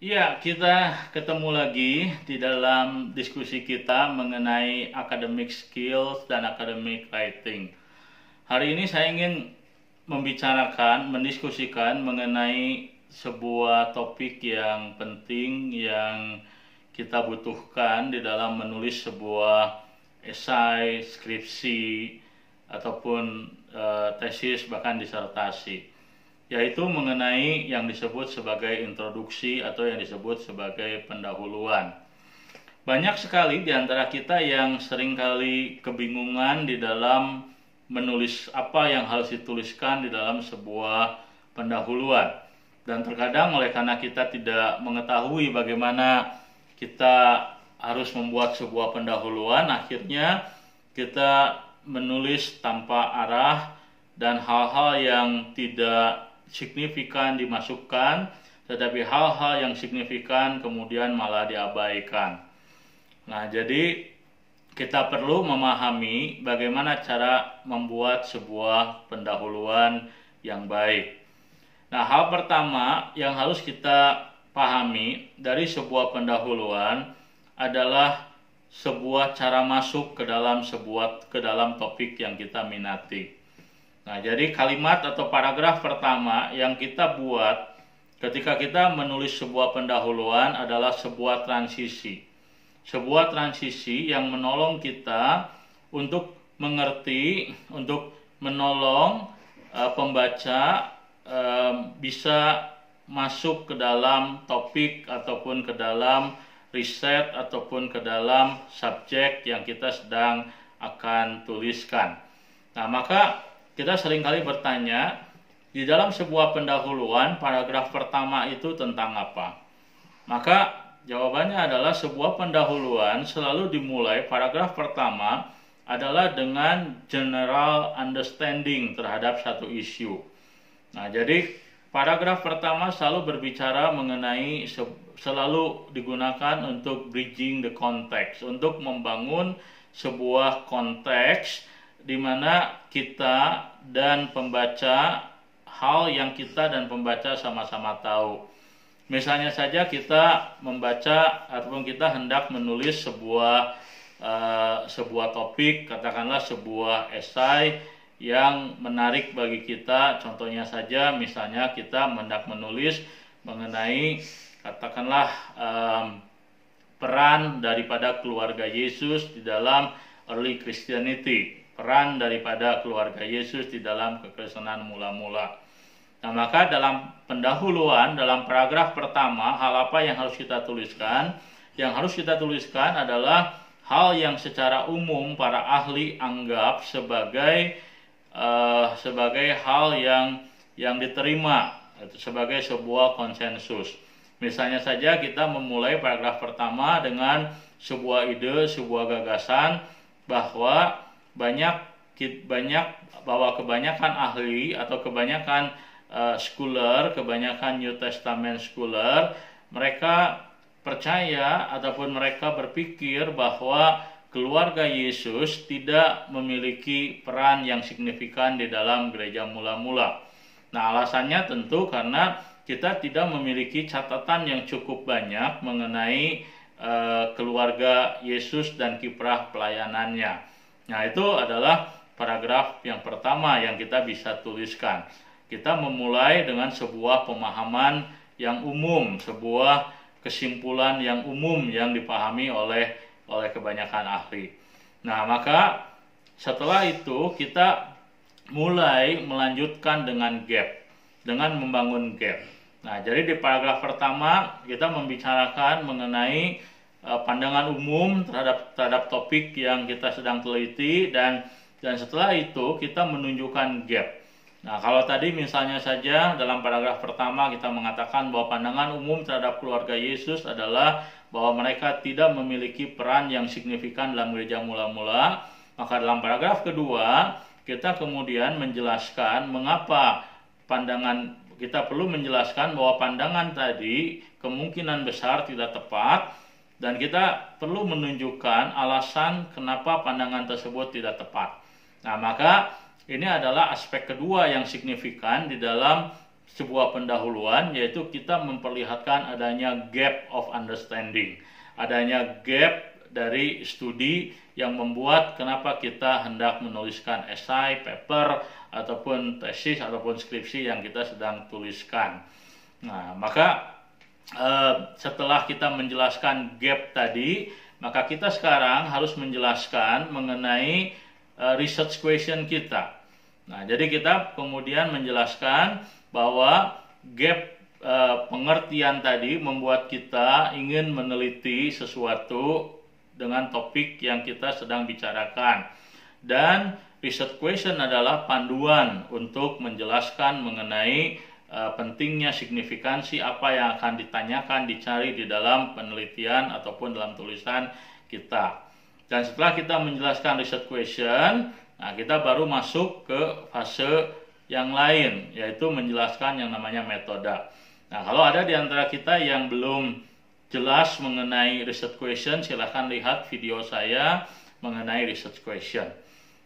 Ya, kita ketemu lagi di dalam diskusi kita mengenai academic skills dan academic writing. Hari ini saya ingin mendiskusikan mengenai sebuah topik yang penting yang kita butuhkan di dalam menulis sebuah esai, skripsi, ataupun tesis, bahkan disertasi, yaitu mengenai yang disebut sebagai introduksi atau yang disebut sebagai pendahuluan. Banyak sekali di antara kita yang seringkali kebingungan di dalam menulis apa yang harus dituliskan di dalam sebuah pendahuluan. Dan terkadang oleh karena kita tidak mengetahui bagaimana kita harus membuat sebuah pendahuluan, akhirnya kita menulis tanpa arah dan hal-hal yang tidak signifikan dimasukkan, tetapi hal-hal yang signifikan kemudian malah diabaikan. Nah, jadi kita perlu memahami bagaimana cara membuat sebuah pendahuluan yang baik. Nah, hal pertama yang harus kita pahami dari sebuah pendahuluan adalah sebuah cara masuk ke dalam topik yang kita minati. Nah, jadi kalimat atau paragraf pertama yang kita buat ketika kita menulis sebuah pendahuluan adalah sebuah transisi. Sebuah transisi yang menolong kita untuk mengerti, untuk menolong pembaca bisa masuk ke dalam topik ataupun ke dalam riset ataupun ke dalam subjek yang kita sedang akan tuliskan. Nah, maka kita seringkali bertanya, di dalam sebuah pendahuluan, paragraf pertama itu tentang apa? Maka jawabannya adalah sebuah pendahuluan selalu dimulai, paragraf pertama adalah dengan general understanding terhadap satu isu. Nah, jadi paragraf pertama selalu berbicara mengenai, selalu digunakan untuk bridging the context, untuk membangun sebuah konteks di mana kita dan pembaca, hal yang kita dan pembaca sama-sama tahu. Misalnya saja kita membaca ataupun kita hendak menulis sebuah topik, katakanlah sebuah esai yang menarik bagi kita. Contohnya saja, misalnya kita hendak menulis mengenai, katakanlah peran daripada keluarga Yesus di dalam early Christianity, peran daripada keluarga Yesus di dalam kekristenan mula-mula. Nah, maka dalam pendahuluan, dalam paragraf pertama, hal apa yang harus kita tuliskan? Yang harus kita tuliskan adalah hal yang secara umum para ahli anggap sebagai hal yang diterima, sebagai sebuah konsensus. Misalnya saja kita memulai paragraf pertama dengan sebuah ide, sebuah gagasan bahwa kebanyakan ahli atau kebanyakan scholar, kebanyakan New Testament scholar, mereka percaya ataupun mereka berpikir bahwa keluarga Yesus tidak memiliki peran yang signifikan di dalam gereja mula-mula. Nah, alasannya tentu karena kita tidak memiliki catatan yang cukup banyak mengenai keluarga Yesus dan kiprah pelayanannya. Nah, itu adalah paragraf yang pertama yang kita bisa tuliskan. Kita memulai dengan sebuah pemahaman yang umum, sebuah kesimpulan yang umum yang dipahami oleh kebanyakan ahli. Nah, maka setelah itu kita mulai melanjutkan dengan gap, dengan membangun gap. Nah, jadi di paragraf pertama kita membicarakan mengenai pandangan umum terhadap topik yang kita sedang teliti, dan setelah itu kita menunjukkan gap. Nah, kalau tadi misalnya saja dalam paragraf pertama kita mengatakan bahwa pandangan umum terhadap keluarga Yesus adalah bahwa mereka tidak memiliki peran yang signifikan dalam gereja mula-mula, maka dalam paragraf kedua kita kemudian menjelaskan mengapa kita perlu menjelaskan bahwa pandangan tadi kemungkinan besar tidak tepat, dan kita perlu menunjukkan alasan kenapa pandangan tersebut tidak tepat. Nah, maka ini adalah aspek kedua yang signifikan di dalam sebuah pendahuluan, yaitu kita memperlihatkan adanya gap of understanding, adanya gap dari studi yang membuat kenapa kita hendak menuliskan esai, paper, ataupun tesis, ataupun skripsi yang kita sedang tuliskan. Nah, maka setelah kita menjelaskan gap tadi, maka kita sekarang harus menjelaskan mengenai research question kita. Nah, jadi kita kemudian menjelaskan bahwa gap pengertian tadi membuat kita ingin meneliti sesuatu dengan topik yang kita sedang bicarakan. Dan research question adalah panduan untuk menjelaskan mengenai pentingnya signifikansi apa yang akan ditanyakan, dicari di dalam penelitian ataupun dalam tulisan kita. Dan setelah kita menjelaskan research question, nah kita baru masuk ke fase yang lain, yaitu menjelaskan yang namanya metode. Nah, kalau ada di antara kita yang belum jelas mengenai research question, silahkan lihat video saya mengenai research question.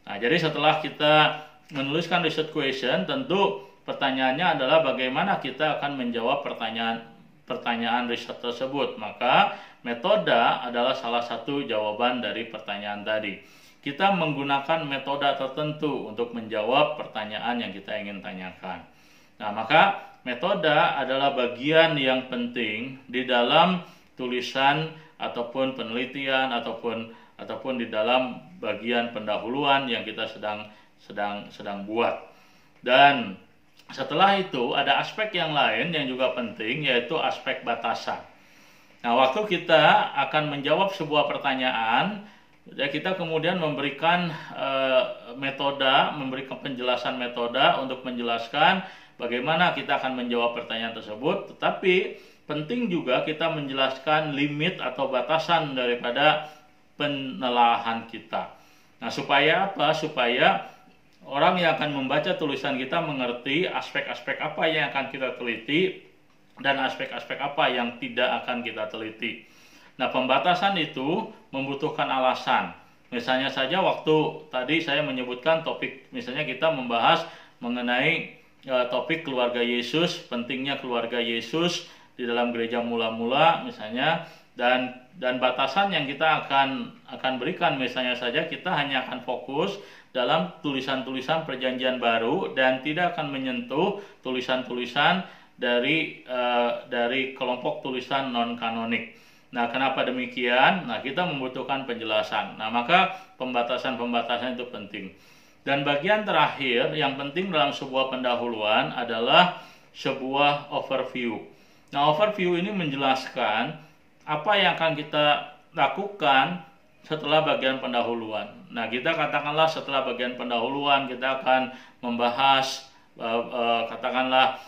Nah, jadi setelah kita menuliskan research question, tentu pertanyaannya adalah bagaimana kita akan menjawab pertanyaan riset tersebut. Maka metode adalah salah satu jawaban dari pertanyaan tadi. Kita menggunakan metode tertentu untuk menjawab pertanyaan yang kita ingin tanyakan. Nah, maka metode adalah bagian yang penting di dalam tulisan ataupun penelitian ataupun di dalam bagian pendahuluan yang kita sedang buat. Dan setelah itu ada aspek yang lain yang juga penting, yaitu aspek batasan. Nah, waktu kita akan menjawab sebuah pertanyaan, ya kita kemudian memberikan memberikan penjelasan metode untuk menjelaskan bagaimana kita akan menjawab pertanyaan tersebut. Tetapi penting juga kita menjelaskan limit atau batasan daripada penelaahan kita. Nah, supaya apa? Supaya orang yang akan membaca tulisan kita mengerti aspek-aspek apa yang akan kita teliti dan aspek-aspek apa yang tidak akan kita teliti. Nah, pembatasan itu membutuhkan alasan. Misalnya saja waktu tadi saya menyebutkan topik, misalnya kita membahas mengenai topik keluarga Yesus, pentingnya keluarga Yesus di dalam gereja mula-mula misalnya, dan batasan yang kita akan berikan misalnya saja kita hanya akan fokus dalam tulisan-tulisan Perjanjian Baru dan tidak akan menyentuh tulisan-tulisan dari kelompok tulisan non-kanonik. Nah, kenapa demikian? Nah, kita membutuhkan penjelasan. Nah, maka pembatasan-pembatasan itu penting. Dan bagian terakhir yang penting dalam sebuah pendahuluan adalah sebuah overview. Nah, overview ini menjelaskan apa yang akan kita lakukan setelah bagian pendahuluan. Nah, kita katakanlah setelah bagian pendahuluan kita akan membahas katakanlah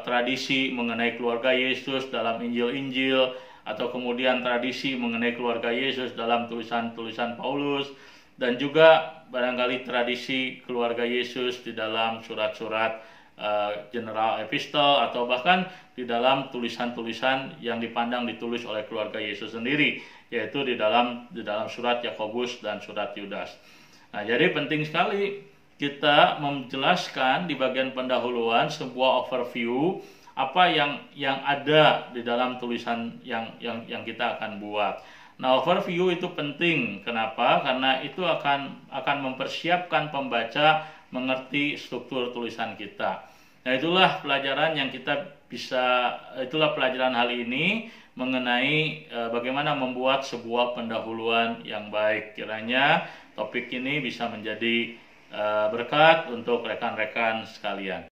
tradisi mengenai keluarga Yesus dalam Injil-Injil, atau kemudian tradisi mengenai keluarga Yesus dalam tulisan-tulisan Paulus, dan juga barangkali tradisi keluarga Yesus di dalam surat-surat general epistle, atau bahkan di dalam tulisan-tulisan yang dipandang ditulis oleh keluarga Yesus sendiri, yaitu di dalam surat Yakobus dan surat Yudas. Nah, jadi penting sekali kita menjelaskan di bagian pendahuluan sebuah overview apa yang ada di dalam tulisan yang kita akan buat. Nah, overview itu penting. Kenapa? Karena itu akan mempersiapkan pembaca mengerti struktur tulisan kita. Nah, itulah pelajaran yang itulah pelajaran hal ini mengenai bagaimana membuat sebuah pendahuluan yang baik. Kiranya topik ini bisa menjadi berkat untuk rekan-rekan sekalian.